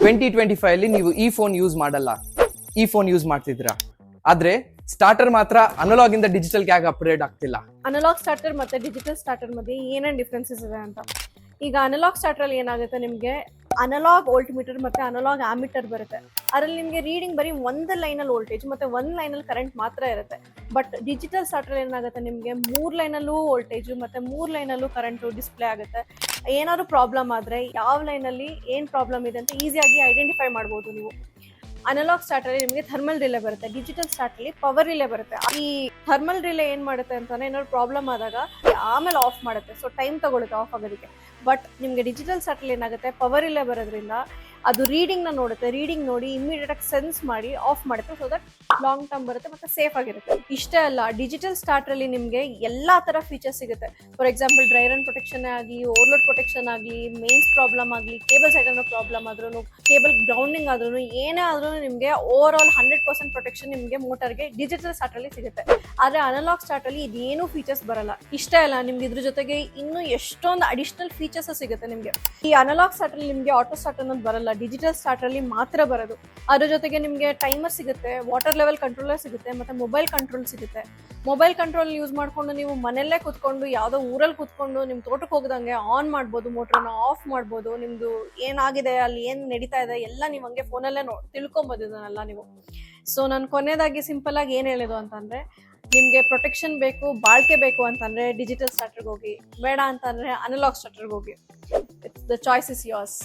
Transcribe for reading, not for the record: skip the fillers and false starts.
2025 ಅಲ್ಲಿ ನೀವು ಈ ಫೋನ್ ಯೂಸ್ ಮಾಡಲ್ಲ, ಈ ಫೋನ್ ಯೂಸ್ ಮಾಡ್ತಿದ್ದೀರಾ, ಆದ್ರೆ ಸ್ಟಾರ್ಟರ್ ಮಾತ್ರ ಅನಲಾಗ್ ಇಂದ ಡಿಜಿಟಲ್ ಯಾಕೆ ಅಪ್ಗ್ರೇಡ್ ಆಗ್ತಿಲ್ಲ? ಅನಲಾಗ್ ಸ್ಟಾರ್ಟರ್ ಮತ್ತೆ ಡಿಜಿಟಲ್ ಸ್ಟಾರ್ಟರ್ ಮಧ್ಯೆ ಏನೇನು ಡಿಫ್ರೆನ್ಸಸ್ ಇದೆ ಅಂತ. ಈಗ ಅನಲಾಗ್ ಸ್ಟಾರ್ಟರ್ ಅಲ್ಲಿ ಏನಾಗುತ್ತೆ, ನಿಮಗೆ ಅನಲಾಗ್ ವೋಲ್ಟ್ಮೀಟರ್ ಮತ್ತೆ ಅನಲಾಗ್ ಆಮೀಟರ್ ಬರುತ್ತೆ. ಅದರಲ್ಲಿ ನಿಮಗೆ ರೀಡಿಂಗ್ ಬರೀ ಒಂದು ಲೈನಲ್ಲಿ ವೋಲ್ಟೇಜ್ ಮತ್ತೆ ಒಂದು ಲೈನಲ್ಲಿ ಕರೆಂಟ್ ಮಾತ್ರ ಇರುತ್ತೆ. ಬಟ್ ಡಿಜಿಟಲ್ ಸ್ಟಾರ್ಟರ್ ಏನಾಗುತ್ತೆ, ನಿಮಗೆ 3 ಲೈನಲ್ಲೂ ವೋಲ್ಟೇಜ್ ಮತ್ತೆ 3 ಲೈನಲ್ಲೂ ಕರೆಂಟು ಡಿಸ್ಪ್ಲೇ ಆಗುತ್ತೆ. ಏನಾದ್ರು ಪ್ರಾಬ್ಲಮ್ ಆದರೆ ಯಾವ ಲೈನಲ್ಲಿ ಏನು ಪ್ರಾಬ್ಲಮ್ ಇದೆ ಅಂತ ಈಸಿಯಾಗಿ ಐಡೆಂಟಿಫೈ ಮಾಡ್ಬೋದು ನೀವು. ಅನಲಾಗ್ ಸ್ಟಾರ್ಟರ್ ನಿಮಗೆ ಥರ್ಮಲ್ ರಿಲೇ ಬರುತ್ತೆ, ಡಿಜಿಟಲ್ ಸ್ಟಾರ್ಟರ್ ಪವರ್ ರಿಲೇ ಬರುತ್ತೆ. ಈ ಥರ್ಮಲ್ ರಿಲೇ ಏನ್ ಮಾಡುತ್ತೆ ಅಂತಾನೆ ಏನಾದ್ರು ಪ್ರಾಬ್ಲಮ್ ಆದಾಗ ಆಮೇಲೆ ಆಫ್ ಮಾಡುತ್ತೆ, ಸೊ ಟೈಮ್ ತಗೊಳುತ್ತೆ ಆಫ್ ಆಗೋದಕ್ಕೆ. ಬಟ್ ನಿಮಗೆ ಡಿಜಿಟಲ್ ಸ್ಟಾರ್ಟರ್ ಏನಾಗುತ್ತೆ, ಪವರ್ ರಿಲೇ ಬರೋದ್ರಿಂದ ಅದು ರೀಡಿಂಗ್ ನ ನೋಡುತ್ತೆ, ರೀಡಿಂಗ್ ನೋಡಿ ಇಮಿಡಿಯೇಟ್ ಆಗಿ ಸೆನ್ಸ್ ಮಾಡಿ ಆಫ್ ಮಾಡುತ್ತೆ, ಸೊ ದಟ್ ಲಾಂಗ್ ಟರ್ಮ್ ಬರುತ್ತೆ ಮತ್ತೆ ಸೇಫ್ ಆಗಿರುತ್ತೆ. ಇಷ್ಟೇ ಅಲ್ಲ, ಡಿಜಿಟಲ್ ಸ್ಟಾರ್ಟರ್ ಅಲ್ಲಿ ನಿಮಗೆ ಎಲ್ಲಾ ತರ ಫೀಚರ್ಸ್ ಸಿಗುತ್ತೆ. For example dry run protection ಆಗಲಿ, ಓವರ್ಲೋಡ್ ಪ್ರೊಟೆಕ್ಷನ್ ಆಗಲಿ, ಮೇನ್ಸ್ ಪ್ರಾಬ್ಲಮ್ ಆಗಲಿ, ಕೇಬಲ್ ಸೈಡ್ ಅನ್ನೋ ಪ್ರಾಬ್ಲಮ್ ಆದ್ರೂ, ಕೇಬಲ್ ಗ್ರೌಂಡಿಂಗ್ ಆದ್ರೂ, ಏನೇ ಆದ್ರೂ ನಿಮಗೆ ಓವರ್ ಆಲ್ 100% ಪ್ರೊಟೆಕ್ಷನ್ ನಿಮಗೆ ಮೋಟರ್ಗೆ ಡಿಜಿಟಲ್ ಸ್ಟಾರ್ಟರ್ ಅಲ್ಲಿ ಸಿಗುತ್ತೆ. ಆದ್ರೆ ಅನಲಾಗ್ ಸ್ಟಾರ್ಟರ್ ಅಲ್ಲಿ ಇದೇನು ಫೀಚರ್ಸ್ ಬರಲ್ಲ. ಇಷ್ಟೇ ಅಲ್ಲ, ನಿಮ್ಗೆ ಇದ್ರ ಜೊತೆಗೆ ಇನ್ನು ಎಷ್ಟೊಂದು ಅಡಿಷನಲ್ ಫೀಚರ್ಸ್ ಸಿಗುತ್ತೆ ನಿಮಗೆ. ಈ ಅನಲಾಗ್ ಸ್ಟಾರ್ಟರ್ ಅಲ್ಲಿ ನಿಮಗೆ ಆಟೋ ಸ್ಟಾರ್ಟ್ ಅನ್ನೋದು ಬರಲ್ಲ, ಡಿಜಿಟಲ್ ಸ್ಟಾರ್ಟರ್ ಅಲ್ಲಿ ಮಾತ್ರ ಬರೋದು. ಅದ್ರ ಜೊತೆಗೆ ನಿಮಗೆ ಟೈಮರ್ ಸಿಗುತ್ತೆ, ವಾಟರ್ ಲೆವೆಲ್ ಕಂಟ್ರೋಲರ್ ಸಿಗುತ್ತೆ, ಮತ್ತೆ ಮೊಬೈಲ್ ಕಂಟ್ರೋಲ್ ಸಿಗುತ್ತೆ. ಮೊಬೈಲ್ ಕಂಟ್ರೋಲ್ ಯೂಸ್ ಮಾಡ್ಕೊಂಡು ನೀವು ಮನೆಯಲ್ಲೇ ಕುತ್ಕೊಂಡು ಯಾವುದೋ ಊರಲ್ಲಿ ಕುತ್ಕೊಂಡು ನಿಮ್ ತೋಟಕ್ಕೆ ಹೋಗದಂಗೆ ಆನ್ ಮಾಡ್ಬೋದು, ಮೋಟರ್ನ ಆಫ್ ಮಾಡ್ಬೋದು. ನಿಮ್ದು ಏನಾಗಿದೆ ಅಲ್ಲಿ ಏನ್ ನಡೀತಾ ಇದೆ ಎಲ್ಲ ನೀವು ಹಂಗೆ ಫೋನಲ್ಲೇ ತಿಳ್ಕೊಬೋದು ಇದನ್ನೆಲ್ಲ ನೀವು. ಸೊ ನಾನು ಕೊನೆಯದಾಗಿ ಸಿಂಪಲ್ ಆಗಿ ಏನ್ ಹೇಳಿದ್ರು ಅಂತಂದ್ರೆ, ನಿಮ್ಗೆ ಪ್ರೊಟೆಕ್ಷನ್ ಬೇಕು, ಬಾಳ್ಕೆ ಬೇಕು ಅಂತಂದ್ರೆ ಡಿಜಿಟಲ್ ಸ್ಟಾರ್ಟರ್ಗೆ ಹೋಗಿ, ಬೇಡ ಅಂತಂದ್ರೆ ಅನಲಾಗ್ ಸ್ಟಾರ್ಟರ್ಗೆ ಹೋಗಿ. The choice is yours.